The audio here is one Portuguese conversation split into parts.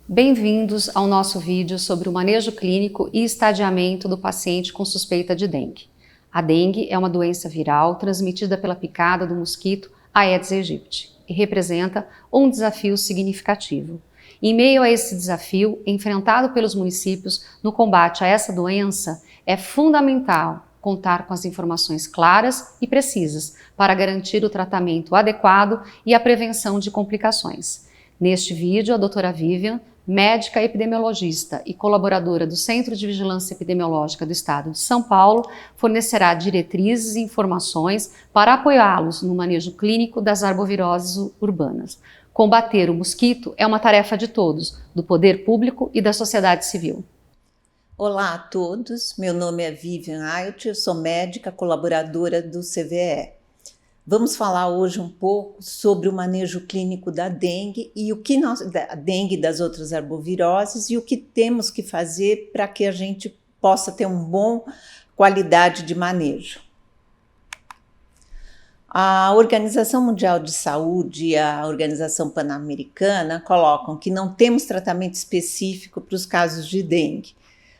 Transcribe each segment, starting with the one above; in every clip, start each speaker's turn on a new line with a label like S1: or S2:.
S1: Bem-vindos ao nosso vídeo sobre o manejo clínico e estadiamento do paciente com suspeita de dengue. A dengue é uma doença viral transmitida pela picada do mosquito Aedes aegypti e representa um desafio significativo. Em meio a esse desafio, enfrentado pelos municípios no combate a essa doença, é fundamental contar com as informações claras e precisas para garantir o tratamento adequado e a prevenção de complicações. Neste vídeo, a doutora Vivian, médica epidemiologista e colaboradora do Centro de Vigilância Epidemiológica do Estado de São Paulo, fornecerá diretrizes e informações para apoiá-los no manejo clínico das arboviroses urbanas. Combater o mosquito é uma tarefa de todos, do poder público e da sociedade civil.
S2: Olá a todos, meu nome é Vivian Ailt, eu sou médica colaboradora do CVE. Vamos falar hoje um pouco sobre o manejo clínico da dengue e da dengue e das outras arboviroses e o que temos que fazer para que a gente possa ter uma boa qualidade de manejo. A Organização Mundial de Saúde e a Organização Pan-Americana colocam que não temos tratamento específico para os casos de dengue,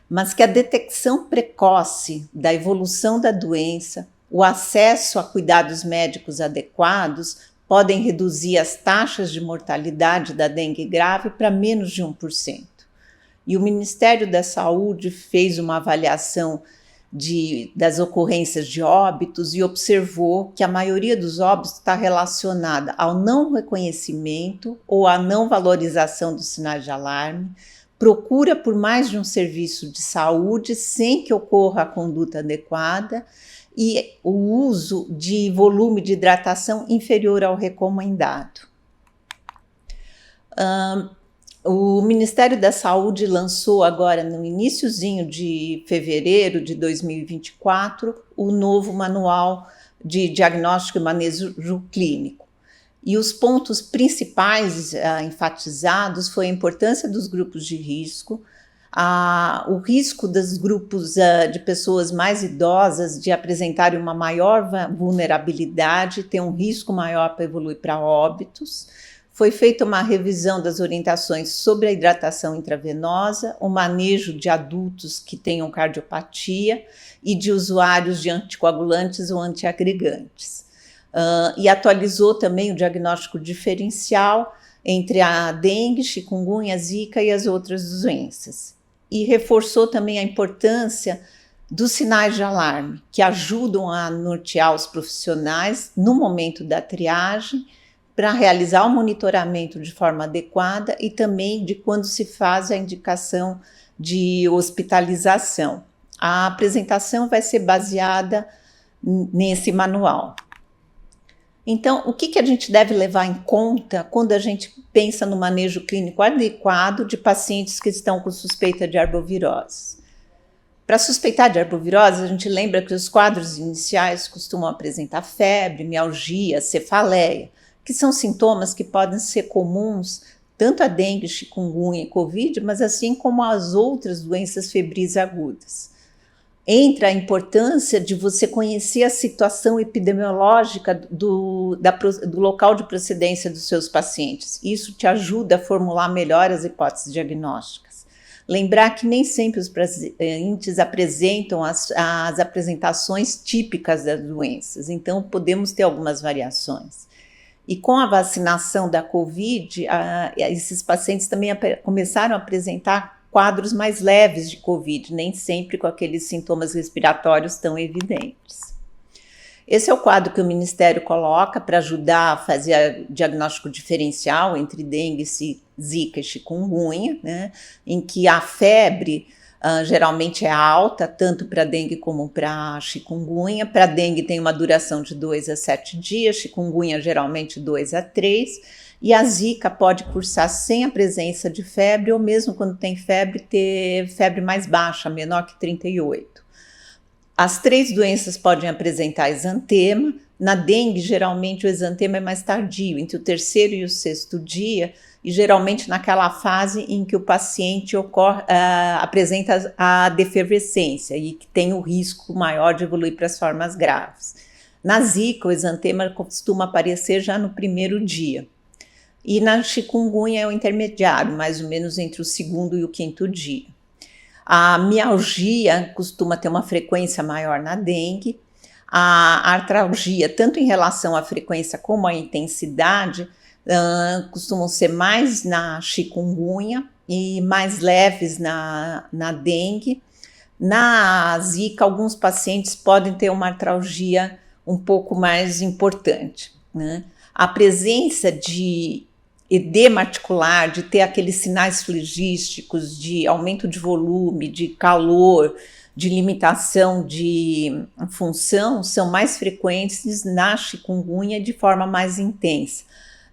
S2: mas que a detecção precoce da evolução da doença, o acesso a cuidados médicos adequados podem reduzir as taxas de mortalidade da dengue grave para menos de 1%. E o Ministério da Saúde fez uma avaliação das ocorrências de óbitos e observou que a maioria dos óbitos está relacionada ao não reconhecimento ou à não valorização dos sinais de alarme, procura por mais de um serviço de saúde sem que ocorra a conduta adequada e o uso de volume de hidratação inferior ao recomendado. O Ministério da Saúde lançou agora no iniciozinho de fevereiro de 2024 o novo Manual de Diagnóstico e Manejo Clínico. E os pontos principais enfatizados foi a importância dos grupos de risco, o risco dos grupos de pessoas mais idosas de apresentarem uma maior vulnerabilidade, ter um risco maior para evoluir para óbitos. Foi feita uma revisão das orientações sobre a hidratação intravenosa, o manejo de adultos que tenham cardiopatia e de usuários de anticoagulantes ou antiagregantes. E atualizou também o diagnóstico diferencial entre a dengue, chikungunya, zika e as outras doenças. E reforçou também a importância dos sinais de alarme, que ajudam a nortear os profissionais no momento da triagem, para realizar o monitoramento de forma adequada e também de quando se faz a indicação de hospitalização. A apresentação vai ser baseada nesse manual. Então, o que a gente deve levar em conta quando a gente pensa no manejo clínico adequado de pacientes que estão com suspeita de arbovirose? Para suspeitar de arbovirose, a gente lembra que os quadros iniciais costumam apresentar febre, mialgia, cefaleia, que são sintomas que podem ser comuns tanto a dengue, chikungunya e covid, mas assim como as outras doenças febris agudas. Entra a importância de você conhecer a situação epidemiológica do local de procedência dos seus pacientes. Isso te ajuda a formular melhor as hipóteses diagnósticas. Lembrar que nem sempre os pacientes apresentam as apresentações típicas das doenças, então podemos ter algumas variações. E com a vacinação da Covid, esses pacientes também começaram a apresentar quadros mais leves de Covid, nem sempre com aqueles sintomas respiratórios tão evidentes. Esse é o quadro que o Ministério coloca para ajudar a fazer diagnóstico diferencial entre dengue, zika e chikungunya, né, em que a febre geralmente é alta, tanto para dengue como para chikungunya. Para dengue tem uma duração de 2 a 7 dias, chikungunya geralmente 2 a 3, e a zika pode cursar sem a presença de febre, ou mesmo quando tem febre, ter febre mais baixa, menor que 38. As 3 doenças podem apresentar exantema. Na dengue, geralmente o exantema é mais tardio, entre o 3º e o 6º dia, e geralmente naquela fase em que o paciente apresenta a defervescência e que tem o risco maior de evoluir para as formas graves. Na zika, o exantema costuma aparecer já no 1º dia. e na chikungunya é o intermediário, mais ou menos entre o segundo e o quinto dia. A mialgia costuma ter uma frequência maior na dengue. A artralgia, tanto em relação à frequência como à intensidade, costumam ser mais na chikungunya e mais leves na dengue. Na zika, alguns pacientes podem ter uma artralgia um pouco mais importante, né? A presença de edema articular, de ter aqueles sinais flegísticos de aumento de volume, de calor, de limitação de função, são mais frequentes na chikungunya de forma mais intensa.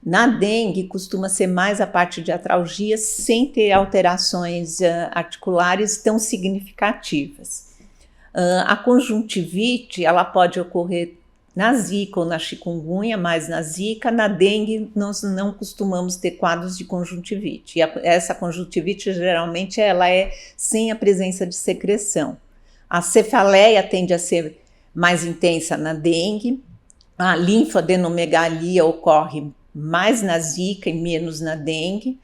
S2: Na dengue, costuma ser mais a parte de artralgia, sem ter alterações articulares tão significativas. A conjuntivite, ela pode ocorrer na zika ou na chikungunya, mas na zika, na dengue, nós não costumamos ter quadros de conjuntivite. E essa conjuntivite, geralmente, ela é sem a presença de secreção. A cefaleia tende a ser mais intensa na dengue, a linfadenomegalia ocorre mais na zika e menos na dengue.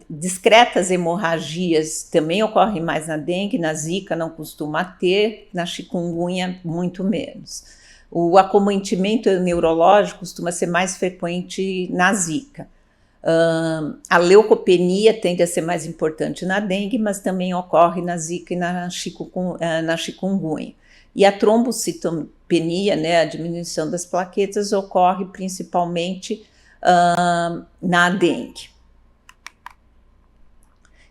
S2: Discretas hemorragias também ocorrem mais na dengue, na zika não costuma ter, na chikungunya muito menos. O acometimento neurológico costuma ser mais frequente na zika. A leucopenia tende a ser mais importante na dengue, mas também ocorre na zika e na chikungunya. E a trombocitopenia, né, a diminuição das plaquetas, ocorre principalmente na dengue.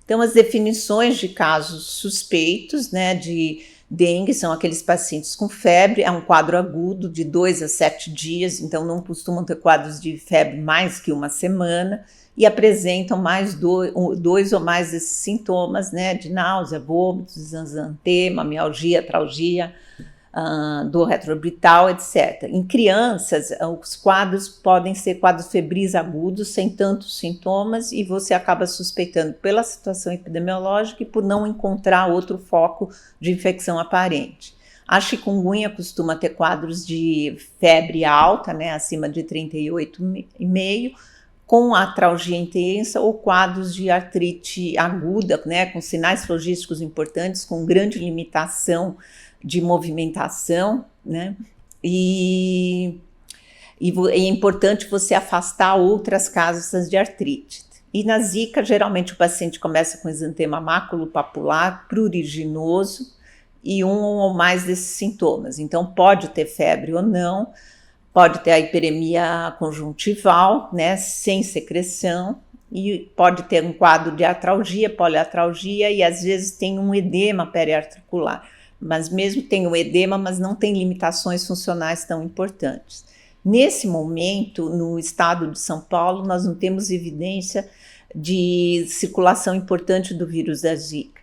S2: Então, as definições de casos suspeitos, né, de dengue são aqueles pacientes com febre, é um quadro agudo de 2 a 7 dias, então não costumam ter quadros de febre mais que uma semana e apresentam mais dois ou mais desses sintomas, né, de náusea, vômitos, exantema, mialgia, artralgia, dor retroorbital, etc. Em crianças, os quadros podem ser quadros febris agudos, sem tantos sintomas, e você acaba suspeitando pela situação epidemiológica e por não encontrar outro foco de infecção aparente. A chikungunya costuma ter quadros de febre alta, né, acima de 38,5, com artralgia intensa ou quadros de artrite aguda, né, com sinais flogísticos importantes, com grande limitação de movimentação, né? E é importante você afastar outras causas de artrite. E na zika, geralmente o paciente começa com exantema maculopapular pruriginoso e um ou mais desses sintomas. Então pode ter febre ou não, pode ter a hiperemia conjuntival, né, sem secreção, e pode ter um quadro de artralgia, poliartralgia e às vezes tem um edema periarticular. Mas mesmo tem o edema, mas não tem limitações funcionais tão importantes. Nesse momento, no estado de São Paulo, nós não temos evidência de circulação importante do vírus da zika.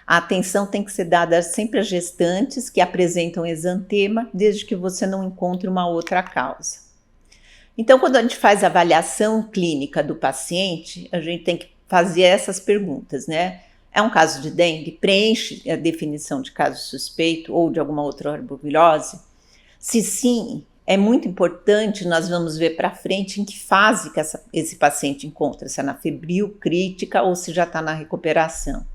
S2: A atenção tem que ser dada sempre às gestantes que apresentam exantema, desde que você não encontre uma outra causa. Então, quando a gente faz a avaliação clínica do paciente, a gente tem que fazer essas perguntas, né? É um caso de dengue? Preenche a definição de caso suspeito ou de alguma outra arbovirose? Se sim, é muito importante, nós vamos ver para frente em que fase que esse paciente encontra, se é na febril, crítica ou se já está na recuperação.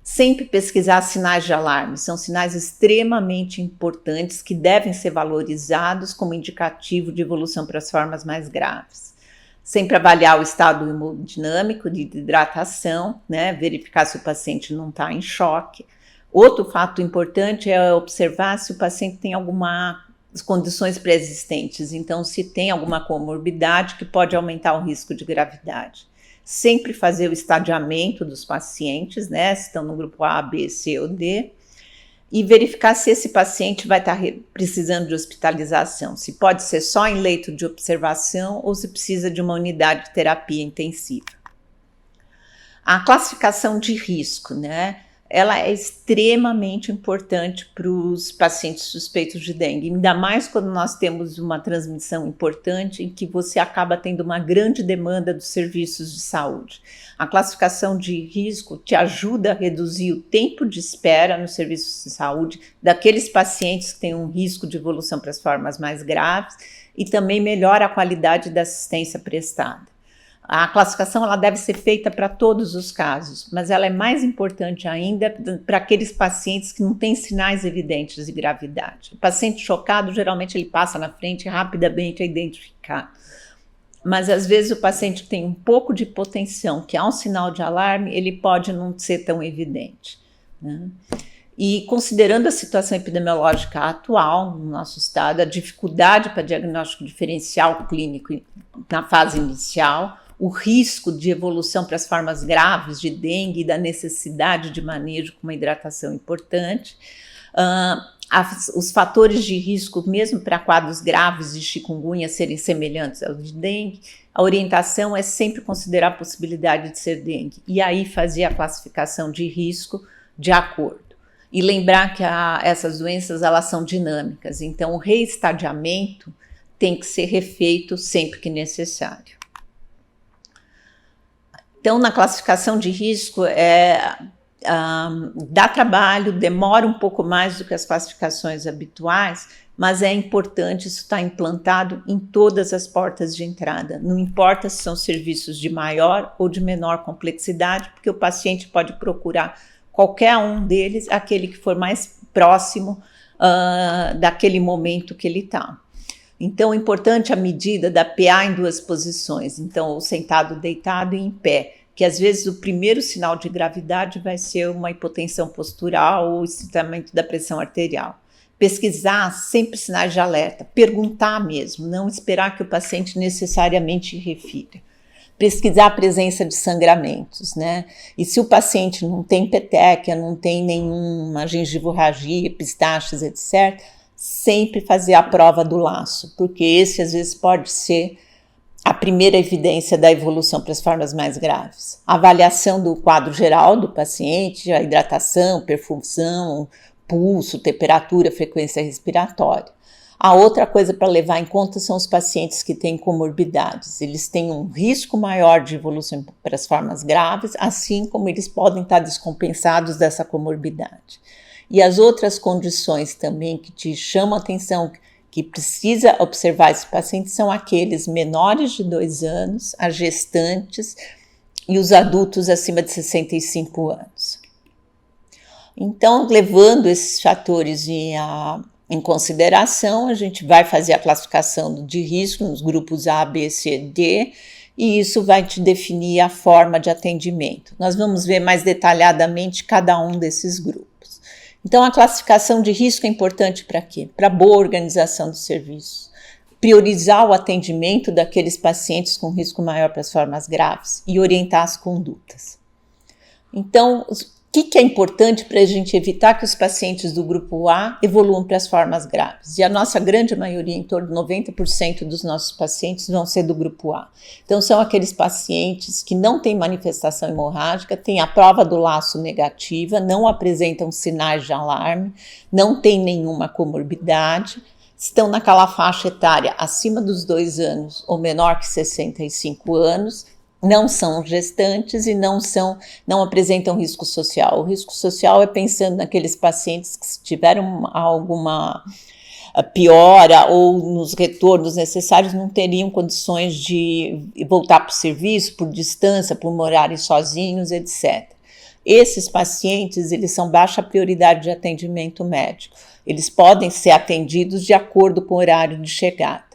S2: Sempre pesquisar sinais de alarme, são sinais extremamente importantes que devem ser valorizados como indicativo de evolução para as formas mais graves. Sempre avaliar o estado hemodinâmico de hidratação, né, verificar se o paciente não está em choque. Outro fato importante é observar se o paciente tem algumas condições pré-existentes, então se tem alguma comorbidade que pode aumentar o risco de gravidade. Sempre fazer o estadiamento dos pacientes, né, se estão no grupo A, B, C ou D, e verificar se esse paciente vai estar precisando de hospitalização, se pode ser só em leito de observação ou se precisa de uma unidade de terapia intensiva. A classificação de risco, né? Ela é extremamente importante para os pacientes suspeitos de dengue, ainda mais quando nós temos uma transmissão importante em que você acaba tendo uma grande demanda dos serviços de saúde. A classificação de risco te ajuda a reduzir o tempo de espera nos serviços de saúde daqueles pacientes que têm um risco de evolução para as formas mais graves e também melhora a qualidade da assistência prestada. A classificação ela deve ser feita para todos os casos, mas ela é mais importante ainda para aqueles pacientes que não têm sinais evidentes de gravidade. O paciente chocado, geralmente, ele passa na frente e rapidamente é identificado. Mas, às vezes, o paciente tem um pouco de hipotensão, que é um sinal de alarme, ele pode não ser tão evidente, né? E considerando a situação epidemiológica atual no nosso estado, a dificuldade para diagnóstico diferencial clínico na fase inicial, o risco de evolução para as formas graves de dengue e da necessidade de manejo com uma hidratação importante, os fatores de risco mesmo para quadros graves de chikungunya serem semelhantes aos de dengue, a orientação é sempre considerar a possibilidade de ser dengue e aí fazer a classificação de risco de acordo. E lembrar que essas doenças elas são dinâmicas, então o reestadiamento tem que ser refeito sempre que necessário. Então, na classificação de risco, dá trabalho, demora um pouco mais do que as classificações habituais, mas é importante isso estar implantado em todas as portas de entrada. Não importa se são serviços de maior ou de menor complexidade, porque o paciente pode procurar qualquer um deles, aquele que for mais próximo daquele momento que ele está. Então, é importante a medida da PA em duas posições, então, ou sentado, deitado e em pé, que às vezes o primeiro sinal de gravidade vai ser uma hipotensão postural ou estreitamento da pressão arterial. Pesquisar sempre sinais de alerta, perguntar mesmo, não esperar que o paciente necessariamente refira. Pesquisar a presença de sangramentos, né? E se o paciente não tem petequia, não tem nenhuma gengivorragia, epistaxis, etc., sempre fazer a prova do laço, porque esse às vezes pode ser a primeira evidência da evolução para as formas mais graves. A avaliação do quadro geral do paciente, a hidratação, perfusão, pulso, temperatura, frequência respiratória. A outra coisa para levar em conta são os pacientes que têm comorbidades. Eles têm um risco maior de evolução para as formas graves, assim como eles podem estar descompensados dessa comorbidade. E as outras condições também que te chamam a atenção, que precisa observar esse paciente, são aqueles menores de 2 anos, as gestantes e os adultos acima de 65 anos. Então, levando esses fatores em consideração, a gente vai fazer a classificação de risco nos grupos A, B, C, D, e isso vai te definir a forma de atendimento. Nós vamos ver mais detalhadamente cada um desses grupos. Então, a classificação de risco é importante para quê? Para boa organização dos serviços, priorizar o atendimento daqueles pacientes com risco maior para as formas graves e orientar as condutas. Então, o que é importante para a gente evitar que os pacientes do grupo A evoluam para as formas graves? E a nossa grande maioria, em torno de 90% dos nossos pacientes, vão ser do grupo A. Então, são aqueles pacientes que não têm manifestação hemorrágica, têm a prova do laço negativa, não apresentam sinais de alarme, não têm nenhuma comorbidade, estão naquela faixa etária acima dos 2 anos ou menor que 65 anos, não são gestantes e não apresentam risco social. O risco social é pensando naqueles pacientes que se tiveram alguma piora ou nos retornos necessários não teriam condições de voltar para o serviço por distância, por morarem sozinhos, etc. Esses pacientes, eles são baixa prioridade de atendimento médico. Eles podem ser atendidos de acordo com o horário de chegada.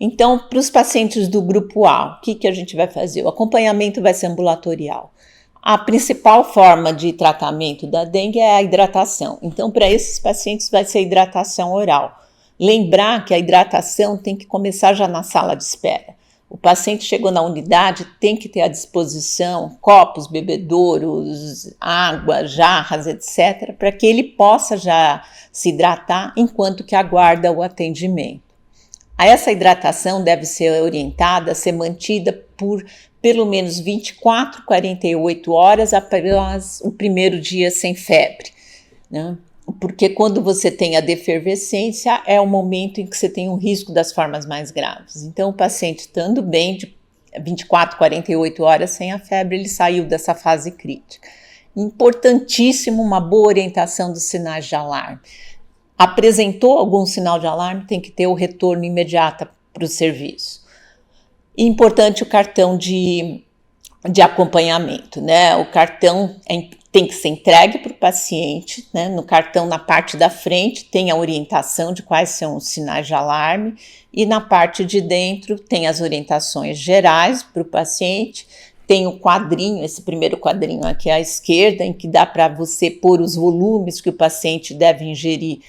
S2: Então, para os pacientes do grupo A, o que a gente vai fazer? O acompanhamento vai ser ambulatorial. A principal forma de tratamento da dengue é a hidratação. Então, para esses pacientes vai ser a hidratação oral. Lembrar que a hidratação tem que começar já na sala de espera. O paciente chegou na unidade, tem que ter à disposição copos, bebedouros, água, jarras, etc., para que ele possa já se hidratar enquanto que aguarda o atendimento. Essa hidratação deve ser orientada a ser mantida por pelo menos 24, 48 horas após o primeiro dia sem febre, né? Porque quando você tem a defervescência é o momento em que você tem um risco das formas mais graves. Então, o paciente estando bem de 24, 48 horas sem a febre, ele saiu dessa fase crítica. Importantíssimo uma boa orientação dos sinais de alarme. Apresentou algum sinal de alarme, tem que ter o retorno imediato para o serviço. Importante o cartão de acompanhamento, né? O cartão tem que ser entregue para o paciente, né? No cartão, na parte da frente, tem a orientação de quais são os sinais de alarme, e na parte de dentro tem as orientações gerais para o paciente. Tem o quadrinho, esse primeiro quadrinho aqui à esquerda, em que dá para você pôr os volumes que o paciente deve ingerir,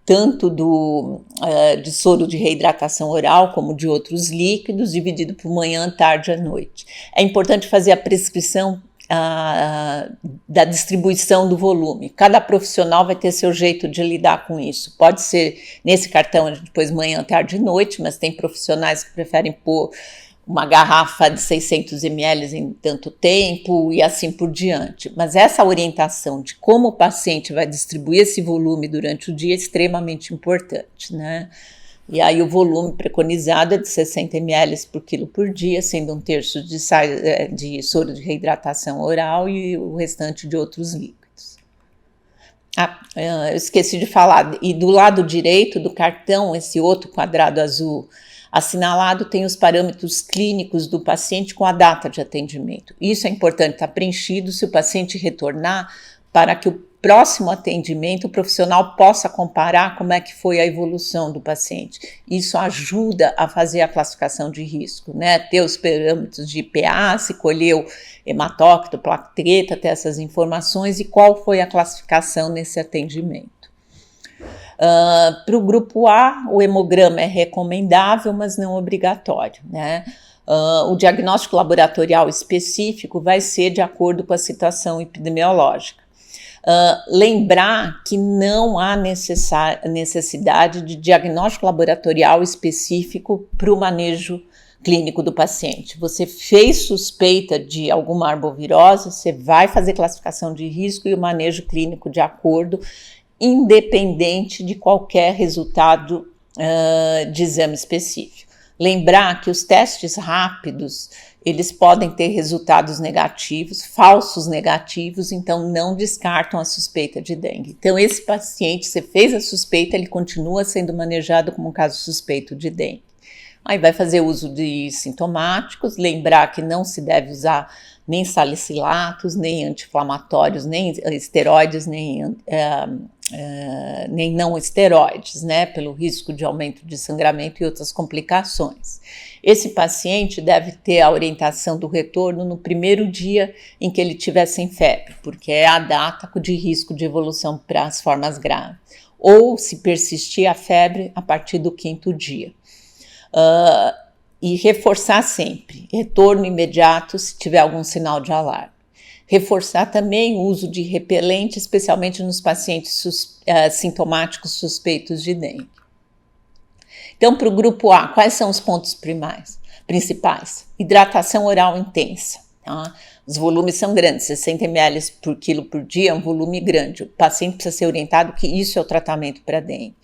S2: tanto de soro de reidratação oral como de outros líquidos, dividido por manhã, tarde e à noite. É importante fazer a prescrição da distribuição do volume. Cada profissional vai ter seu jeito de lidar com isso. Pode ser, nesse cartão, depois manhã, tarde e noite, mas tem profissionais que preferem pôr uma garrafa de 600 ml em tanto tempo e assim por diante. Mas essa orientação de como o paciente vai distribuir esse volume durante o dia é extremamente importante, né? E aí o volume preconizado é de 60 ml por quilo por dia, sendo 1/3 de soro de reidratação oral e o restante de outros líquidos. Eu esqueci de falar, e do lado direito do cartão, esse outro quadrado azul assinalado, tem os parâmetros clínicos do paciente com a data de atendimento. Isso é importante estar preenchido se o paciente retornar, para que o próximo atendimento o profissional possa comparar como é que foi a evolução do paciente. Isso ajuda a fazer a classificação de risco, né? Ter os parâmetros de PA, se colheu hematócrito, plaqueta, ter essas informações e qual foi a classificação nesse atendimento. Para o grupo A, o hemograma é recomendável, mas não obrigatório, né? O diagnóstico laboratorial específico vai ser de acordo com a situação epidemiológica. Lembrar que não há necessidade de diagnóstico laboratorial específico para o manejo clínico do paciente. Você fez suspeita de alguma arbovirose, você vai fazer classificação de risco e o manejo clínico de acordo, independente de qualquer resultado de exame específico. Lembrar que os testes rápidos, eles podem ter resultados negativos, falsos negativos, então não descartam a suspeita de dengue. Então esse paciente, você fez a suspeita, ele continua sendo manejado como um caso suspeito de dengue. Aí vai fazer uso de sintomáticos, lembrar que não se deve usar nem salicilatos, nem anti-inflamatórios, nem esteroides, nem não esteroides, né, pelo risco de aumento de sangramento e outras complicações. Esse paciente deve ter a orientação do retorno no primeiro dia em que ele estiver sem febre, porque é a data de risco de evolução para as formas graves, ou se persistir a febre a partir do 5º dia. E reforçar sempre, retorno imediato se tiver algum sinal de alarme. Reforçar também o uso de repelente, especialmente nos pacientes sintomáticos suspeitos de dengue. Então, para o grupo A, quais são os pontos principais? Hidratação oral intensa. Tá? Os volumes são grandes, 60 ml por quilo por dia é um volume grande. O paciente precisa ser orientado que isso é o tratamento para dengue.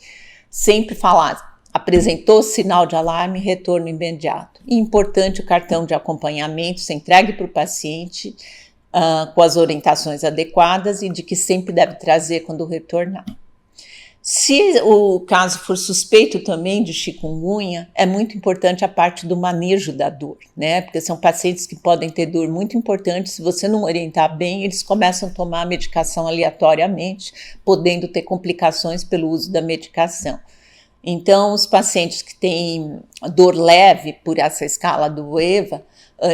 S2: Sempre falar, apresentou sinal de alarme, retorno imediato. E importante o cartão de acompanhamento, ser entregue para o paciente com as orientações adequadas e de que sempre deve trazer quando retornar. Se o caso for suspeito também de chikungunya, é muito importante a parte do manejo da dor, né? Porque são pacientes que podem ter dor muito importante. Se você não orientar bem, eles começam a tomar a medicação aleatoriamente, podendo ter complicações pelo uso da medicação. Então, os pacientes que têm dor leve, por essa escala do EVA,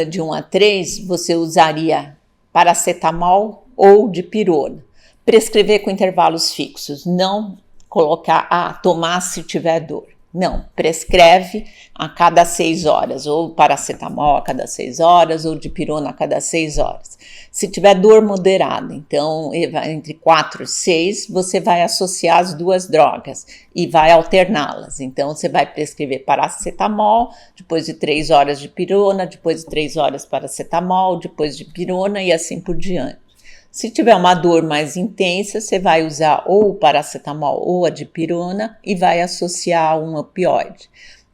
S2: de 1 a 3, você usaria paracetamol ou dipirona. Prescrever com intervalos fixos, não colocar, tomar se tiver dor. Não, prescreve a cada 6 horas, ou paracetamol a cada 6 horas, ou dipirona a cada 6 horas. Se tiver dor moderada, então entre 4 e 6, você vai associar as duas drogas e vai alterná-las. Então você vai prescrever paracetamol, depois de 3 horas de dipirona, depois de 3 horas paracetamol, depois de dipirona e assim por diante. Se tiver uma dor mais intensa, você vai usar ou o paracetamol ou a dipirona e vai associar um opioide.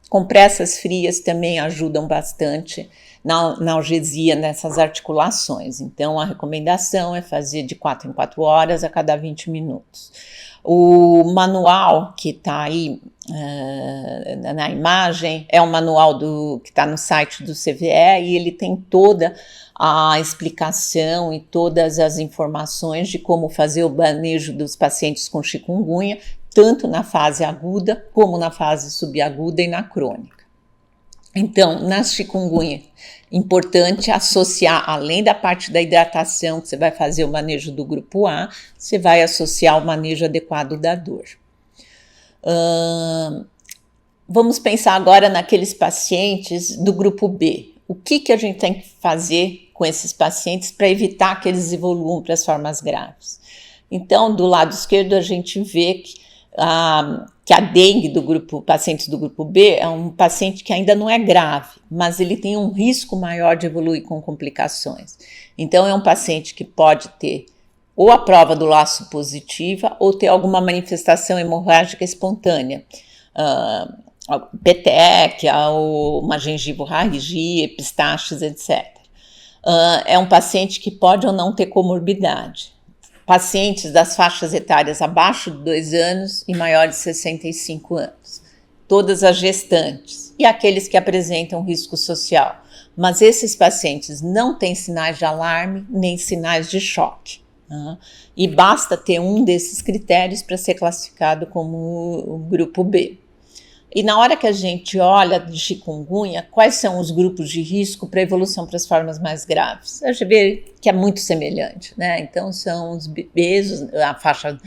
S2: Compressas frias também ajudam bastante na analgesia nessas articulações. Então, a recomendação é fazer de 4 em 4 horas a cada 20 minutos. O manual que está aí na imagem é um manual que está no site do CVE e ele tem toda a explicação e todas as informações de como fazer o manejo dos pacientes com chikungunya, tanto na fase aguda como na fase subaguda e na crônica. Então, na chikungunya, importante associar, além da parte da hidratação, que você vai fazer o manejo do grupo A, você vai associar o manejo adequado da dor. Vamos pensar agora naqueles pacientes do grupo B. O que a gente tem que fazer com esses pacientes para evitar que eles evoluam para as formas graves? Então, do lado esquerdo, a gente vê que a dengue do grupo, pacientes do grupo B, é um paciente que ainda não é grave, mas ele tem um risco maior de evoluir com complicações. Então, é um paciente que pode ter ou a prova do laço positiva ou ter alguma manifestação hemorrágica espontânea, petequia ou uma gengivorragia, epistaxis, etc. É um paciente que pode ou não ter comorbidade. Pacientes das faixas etárias abaixo de 2 anos e maiores de 65 anos. Todas as gestantes e aqueles que apresentam risco social. Mas esses pacientes não têm sinais de alarme nem sinais de choque. E basta ter um desses critérios para ser classificado como o grupo B. E na hora que a gente olha de chikungunya, quais são os grupos de risco para evolução para as formas mais graves? A gente vê que é muito semelhante, né? Então são os bebês, a faixa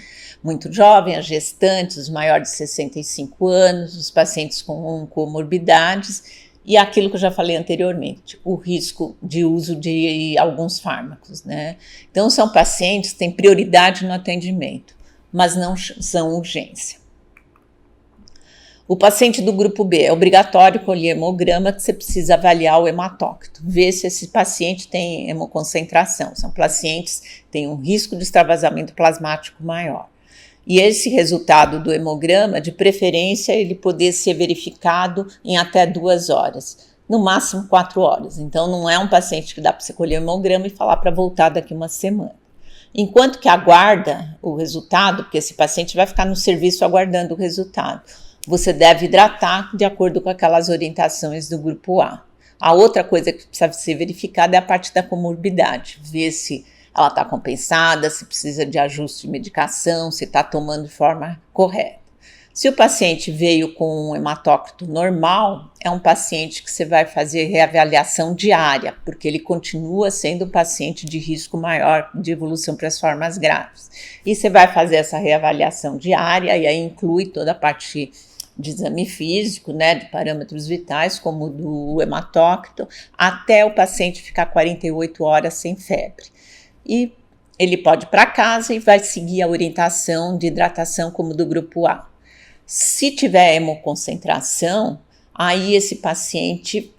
S2: muito jovem, as gestantes, os maiores de 65 anos, os pacientes com comorbidades e aquilo que eu já falei anteriormente, o risco de uso de alguns fármacos, né? Então são pacientes que têm prioridade no atendimento, mas não são urgência. O paciente do grupo B é obrigatório colher hemograma, que você precisa avaliar o hematócrito, ver se esse paciente tem hemoconcentração. São pacientes que têm um risco de extravasamento plasmático maior. E esse resultado do hemograma, de preferência, ele poder ser verificado em até 2 horas, no máximo 4 horas. Então, não é um paciente que dá para você colher o hemograma e falar para voltar daqui uma semana. Enquanto que aguarda o resultado, porque esse paciente vai ficar no serviço aguardando o resultado, você deve hidratar de acordo com aquelas orientações do grupo A. A outra coisa que precisa ser verificada é a parte da comorbidade, ver se ela está compensada, se precisa de ajuste de medicação, se está tomando de forma correta. Se o paciente veio com um hematócrito normal, é um paciente que você vai fazer reavaliação diária, porque ele continua sendo um paciente de risco maior de evolução para as formas graves. E você vai fazer essa reavaliação diária, e aí inclui toda a parte de exame físico, né, de parâmetros vitais, como do hematócrito, até o paciente ficar 48 horas sem febre. E ele pode ir para casa e vai seguir a orientação de hidratação como do grupo A. Se tiver hemoconcentração, aí esse paciente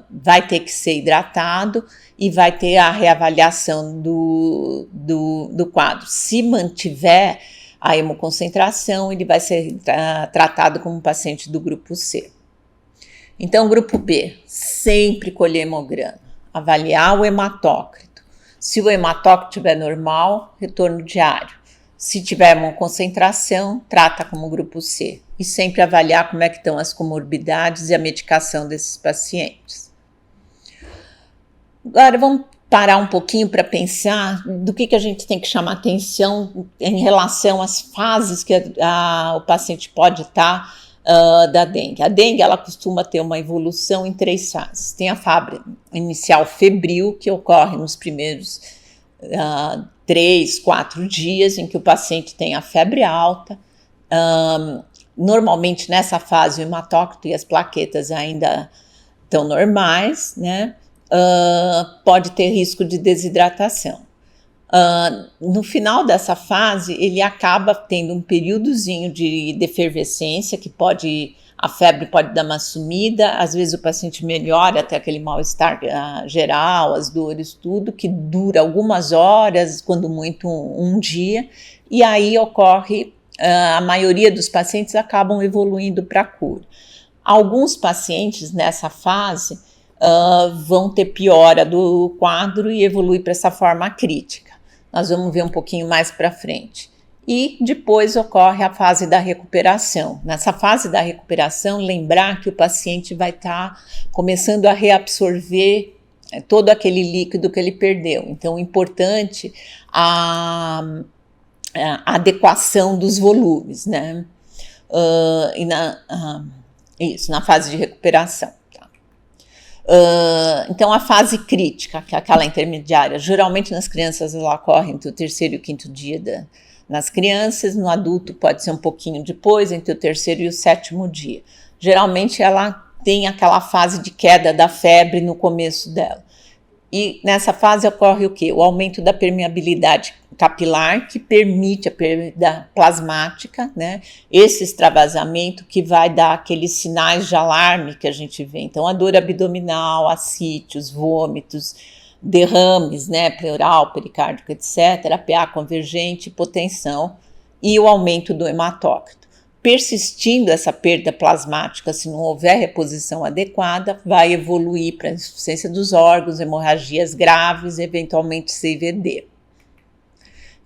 S2: vai ter que ser hidratado e vai ter a reavaliação do quadro. Se mantiver a hemoconcentração, ele vai ser tratado como um paciente do grupo C. Então, grupo B, sempre colher hemograma, avaliar o hematócrito. Se o hematócrito estiver normal, retorno diário. Se tiver hemoconcentração, trata como grupo C. E sempre avaliar como é que estão as comorbidades e a medicação desses pacientes. Agora vamos parar um pouquinho para pensar do que a gente tem que chamar atenção em relação às fases que o paciente pode estar da dengue. A dengue, ela costuma ter uma evolução em 3 fases. Tem a fase inicial febril, que ocorre nos primeiros 3, 4 dias, em que o paciente tem a febre alta. Normalmente, nessa fase, o hematócrito e as plaquetas ainda estão normais, né? Pode ter risco de desidratação. No final dessa fase, ele acaba tendo um períodozinho de efervescência, que a febre pode dar uma sumida, às vezes o paciente melhora até aquele mal-estar geral, as dores, tudo, que dura algumas horas, quando muito um dia, e aí ocorre, a maioria dos pacientes acabam evoluindo para a cura. Alguns pacientes nessa fase vão ter piora do quadro e evoluir para essa forma crítica. Nós vamos ver um pouquinho mais para frente. E depois ocorre a fase da recuperação. Nessa fase da recuperação, lembrar que o paciente vai estar começando a reabsorver todo aquele líquido que ele perdeu. Então, importante a adequação dos volumes, né? Isso, na fase de recuperação. Tá? Então, a fase crítica, que é aquela intermediária, geralmente nas crianças ela ocorre entre o 3º e o 5º dia nas crianças, no adulto pode ser um pouquinho depois, entre o 3º e o 7º dia. Geralmente ela tem aquela fase de queda da febre no começo dela. E nessa fase ocorre o quê? O aumento da permeabilidade capilar, que permite a perda plasmática, né? Esse extravasamento que vai dar aqueles sinais de alarme que a gente vê. Então, a dor abdominal, ascites, vômitos, derrames, né? Pleural, pericárdico, etc., a PA convergente, hipotensão e o aumento do hematócrito. Persistindo essa perda plasmática, se não houver reposição adequada, vai evoluir para a insuficiência dos órgãos, hemorragias graves, eventualmente CVD.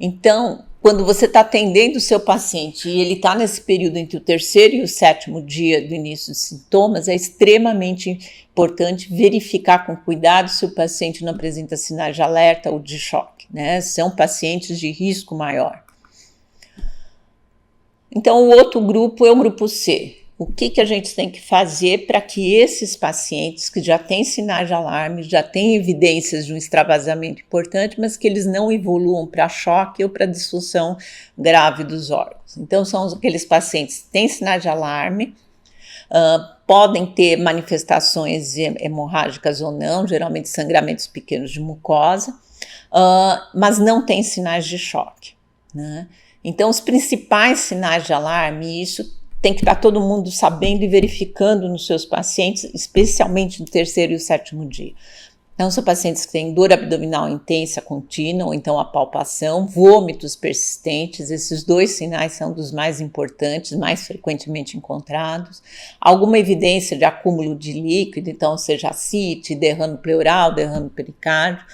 S2: Então, quando você está atendendo o seu paciente e ele está nesse período entre o 3º e o 7º dia do início dos sintomas, é extremamente importante verificar com cuidado se o paciente não apresenta sinais de alerta ou de choque, né? São pacientes de risco maior. Então, o outro grupo é o grupo C. O que a gente tem que fazer para que esses pacientes que já têm sinais de alarme, já têm evidências de um extravasamento importante, mas que eles não evoluam para choque ou para disfunção grave dos órgãos. Então, são aqueles pacientes que têm sinais de alarme, podem ter manifestações hemorrágicas ou não, geralmente sangramentos pequenos de mucosa, mas não têm sinais de choque, né? Então, os principais sinais de alarme, isso tem que estar todo mundo sabendo e verificando nos seus pacientes, especialmente no 3º e o 7º dia. Então, são pacientes que têm dor abdominal intensa, contínua, ou então a palpação, vômitos persistentes, esses 2 sinais são dos mais importantes, mais frequentemente encontrados. Alguma evidência de acúmulo de líquido, então seja ascite, derrame pleural, derrame pericárdio,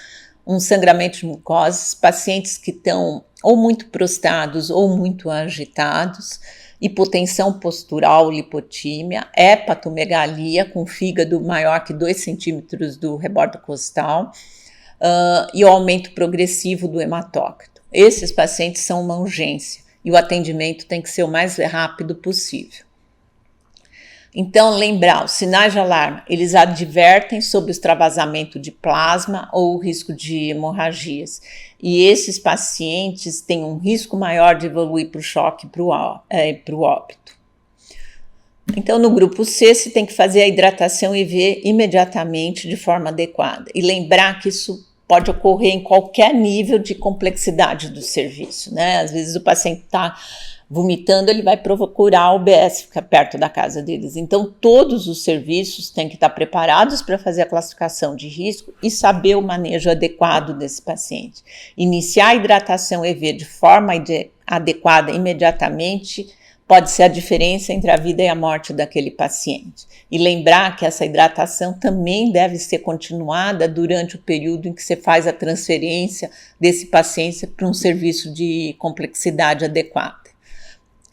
S2: um sangramento de mucosas, pacientes que estão ou muito prostrados ou muito agitados, hipotensão postural, lipotímia, hepatomegalia com fígado maior que 2 centímetros do rebordo costal e o aumento progressivo do hematócrito. Esses pacientes são uma urgência e o atendimento tem que ser o mais rápido possível. Então, lembrar, os sinais de alarme, eles advertem sobre o extravasamento de plasma ou o risco de hemorragias. E esses pacientes têm um risco maior de evoluir para o choque e para o óbito. Então, no grupo C, se tem que fazer a hidratação IV imediatamente de forma adequada. E lembrar que isso pode ocorrer em qualquer nível de complexidade do serviço, né? Às vezes o paciente está vomitando, ele vai procurar o UBS, fica perto da casa deles. Então, todos os serviços têm que estar preparados para fazer a classificação de risco e saber o manejo adequado desse paciente. Iniciar a hidratação EV de forma adequada imediatamente pode ser a diferença entre a vida e a morte daquele paciente. E lembrar que essa hidratação também deve ser continuada durante o período em que você faz a transferência desse paciente para um serviço de complexidade adequada.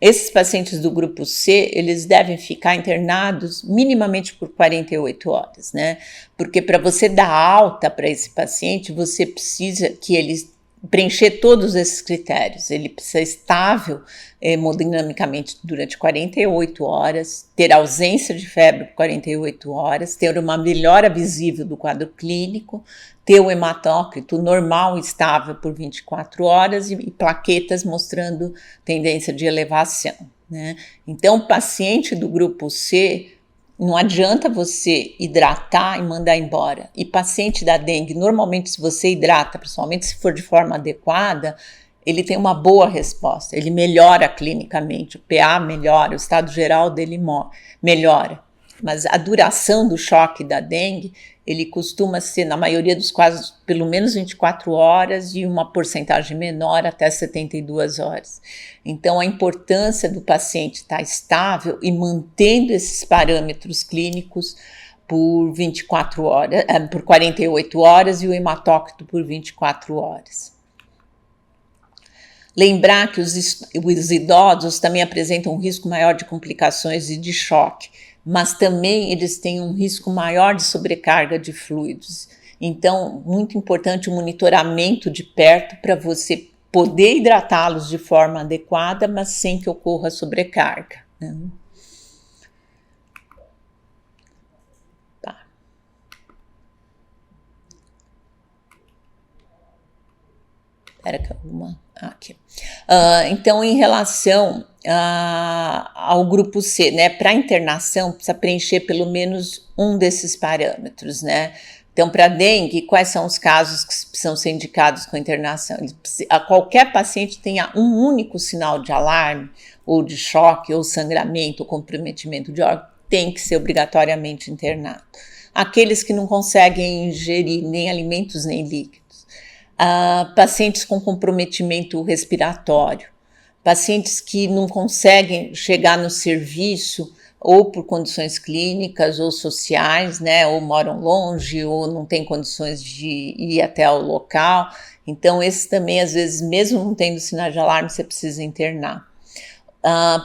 S2: Esses pacientes do grupo C, eles devem ficar internados minimamente por 48 horas, né? Porque para você dar alta para esse paciente, você precisa que ele preencher todos esses critérios. Ele precisa estável hemodinamicamente durante 48 horas, ter ausência de febre por 48 horas, ter uma melhora visível do quadro clínico, ter o hematócrito normal e estável por 24 horas e plaquetas mostrando tendência de elevação, né? Então, o paciente do grupo C, não adianta você hidratar e mandar embora. E paciente da dengue, normalmente se você hidrata, principalmente se for de forma adequada, ele tem uma boa resposta, ele melhora clinicamente, o PA melhora, o estado geral dele melhora. Mas a duração do choque da dengue, ele costuma ser, na maioria dos casos, pelo menos 24 horas e uma porcentagem menor até 72 horas. Então, a importância do paciente estar estável e mantendo esses parâmetros clínicos por 24 horas, por 48 horas e o hematócrito por 24 horas. Lembrar que os idosos também apresentam um risco maior de complicações e de choque, mas também eles têm um risco maior de sobrecarga de fluidos. Então, muito importante o monitoramento de perto para você poder hidratá-los de forma adequada, mas sem que ocorra sobrecarga, né? Tá. Espera que alguma... aqui. Então, em relação ao grupo C, né, para internação, precisa preencher pelo menos um desses parâmetros, né? Então, para dengue, quais são os casos que precisam ser indicados com internação? Qualquer paciente tenha um único sinal de alarme, ou de choque, ou sangramento, ou comprometimento de órgão, tem que ser obrigatoriamente internado. Aqueles que não conseguem ingerir nem alimentos nem líquidos, pacientes com comprometimento respiratório, pacientes que não conseguem chegar no serviço ou por condições clínicas ou sociais, né, ou moram longe ou não têm condições de ir até o local. Então, esses também, às vezes, mesmo não tendo sinal de alarme, você precisa internar.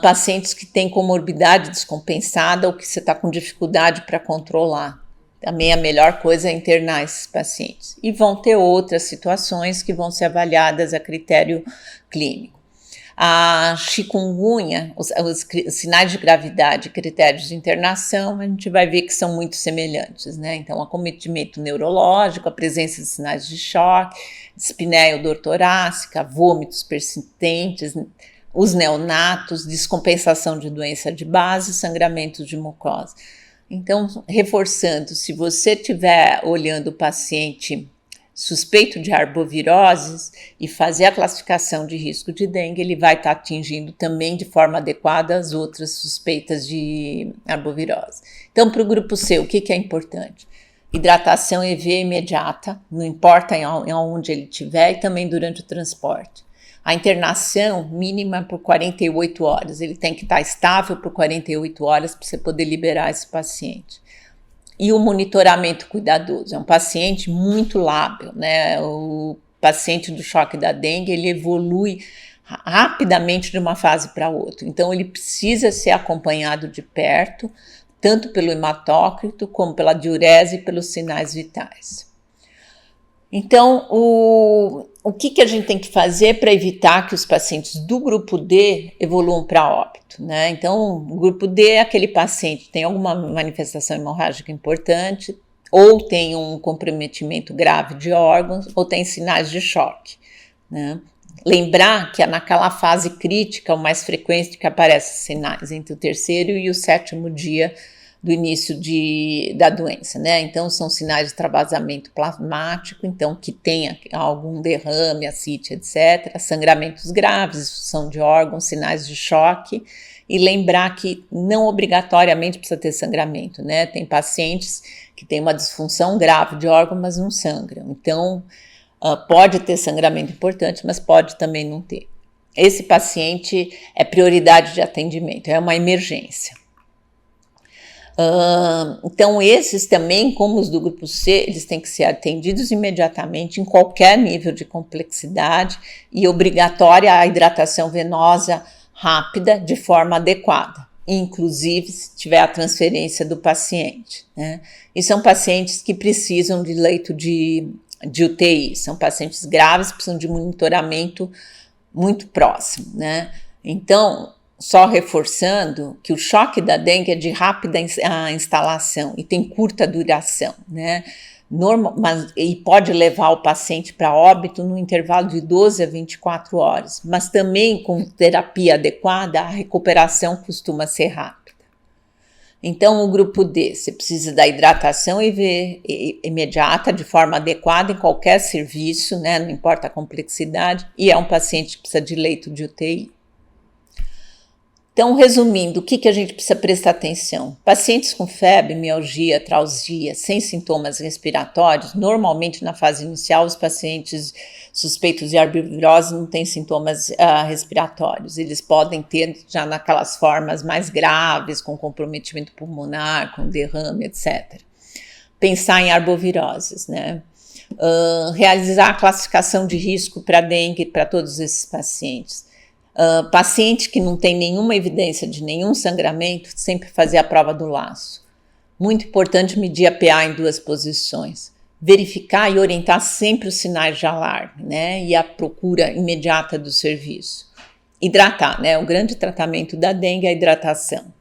S2: Pacientes que têm comorbidade descompensada ou que você está com dificuldade para controlar. Também a melhor coisa é internar esses pacientes. E vão ter outras situações que vão ser avaliadas a critério clínico. A chikungunya, os sinais de gravidade e critérios de internação, a gente vai ver que são muito semelhantes, né? Então, acometimento neurológico, a presença de sinais de choque, dispneia odor torácica, vômitos persistentes, os neonatos, descompensação de doença de base, sangramento de mucosa. Então, reforçando, se você estiver olhando o paciente suspeito de arboviroses e fazer a classificação de risco de dengue, ele vai estar atingindo também de forma adequada as outras suspeitas de arbovirose. Então, para o grupo C, o que é importante? Hidratação EV imediata, não importa em onde ele estiver, e também durante o transporte. A internação mínima por 48 horas, ele tem que estar estável por 48 horas para você poder liberar esse paciente. E o monitoramento cuidadoso, é um paciente muito lábil, né? O paciente do choque da dengue, ele evolui rapidamente de uma fase para outra, então ele precisa ser acompanhado de perto, tanto pelo hematócrito, como pela diurese e pelos sinais vitais. Então, o que a gente tem que fazer para evitar que os pacientes do grupo D evoluam para óbito, né? Então, o grupo D é aquele paciente que tem alguma manifestação hemorrágica importante, ou tem um comprometimento grave de órgãos, ou tem sinais de choque, né? Lembrar que é naquela fase crítica, o mais frequente que aparecem sinais entre o 3º e o 7º dia do início da doença, né? Então, são sinais de extravasamento plasmático, então, que tenha algum derrame, ascite, etc., sangramentos graves, disfunção de órgãos, sinais de choque, e lembrar que não obrigatoriamente precisa ter sangramento, né? Tem pacientes que têm uma disfunção grave de órgão, mas não sangram. Então, pode ter sangramento importante, mas pode também não ter. Esse paciente é prioridade de atendimento, é uma emergência. Então, esses também, como os do grupo C, eles têm que ser atendidos imediatamente em qualquer nível de complexidade e obrigatória a hidratação venosa rápida de forma adequada, inclusive se tiver a transferência do paciente, né? E são pacientes que precisam de leito de UTI, são pacientes graves, precisam de monitoramento muito próximo, né? Então, só reforçando que o choque da dengue é de rápida instalação e tem curta duração, né? E pode levar o paciente para óbito no intervalo de 12 a 24 horas, mas também com terapia adequada, a recuperação costuma ser rápida. Então, o grupo D, você precisa da hidratação IV imediata, de forma adequada em qualquer serviço, né? Não importa a complexidade, e é um paciente que precisa de leito de UTI. Então, resumindo, o que a gente precisa prestar atenção? Pacientes com febre, mialgia, trausia, sem sintomas respiratórios, normalmente na fase inicial os pacientes suspeitos de arbovirose não têm sintomas respiratórios. Eles podem ter já naquelas formas mais graves, com comprometimento pulmonar, com derrame, etc. Pensar em arboviroses, né? realizar a classificação de risco para dengue para todos esses pacientes. Paciente que não tem nenhuma evidência de nenhum sangramento, sempre fazer a prova do laço. Muito importante medir a PA em 2 posições. Verificar e orientar sempre os sinais de alarme, né? E a procura imediata do serviço. Hidratar, né? O grande tratamento da dengue é a hidratação.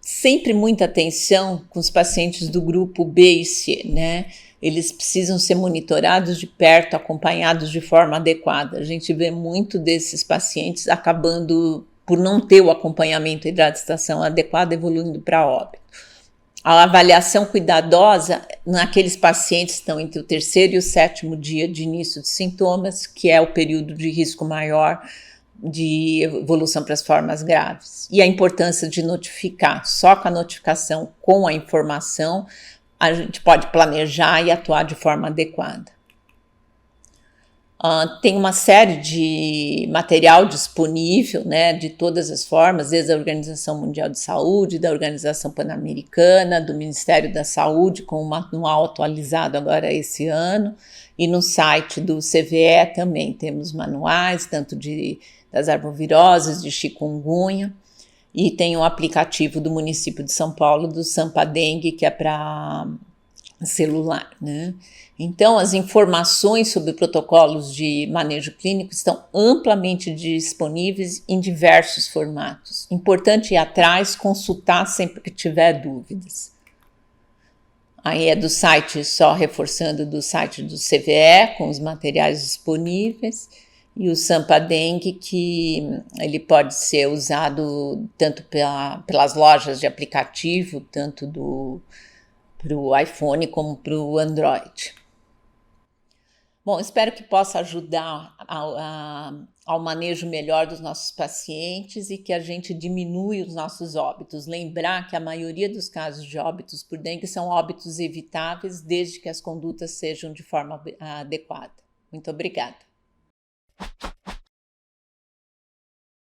S2: Sempre muita atenção com os pacientes do grupo B e C, né? Eles precisam ser monitorados de perto, acompanhados de forma adequada. A gente vê muito desses pacientes acabando por não ter o acompanhamento e hidratação adequada, evoluindo para óbito. A avaliação cuidadosa naqueles pacientes que estão entre o 3º e o 7º dia de início de sintomas, que é o período de risco maior de evolução para as formas graves. E a importância de notificar. Só com a notificação, com a informação, a gente pode planejar e atuar de forma adequada. Tem uma série de material disponível, né, de todas as formas, desde a Organização Mundial de Saúde, da Organização Pan-Americana, do Ministério da Saúde, com um manual atualizado agora esse ano, e no site do CVE também temos manuais, tanto das arboviroses, de chikungunya, e tem um aplicativo do município de São Paulo, do Sampa Dengue, que é para celular, né? Então, as informações sobre protocolos de manejo clínico estão amplamente disponíveis em diversos formatos. Importante ir atrás, consultar sempre que tiver dúvidas. Aí é do site, só reforçando, do site do CVE, com os materiais disponíveis, e o Sampa Dengue, que ele pode ser usado tanto pelas lojas de aplicativo, tanto para o iPhone como para o Android. Bom, espero que possa ajudar ao manejo melhor dos nossos pacientes e que a gente diminua os nossos óbitos. Lembrar que a maioria dos casos de óbitos por dengue são óbitos evitáveis, desde que as condutas sejam de forma adequada. Muito obrigada.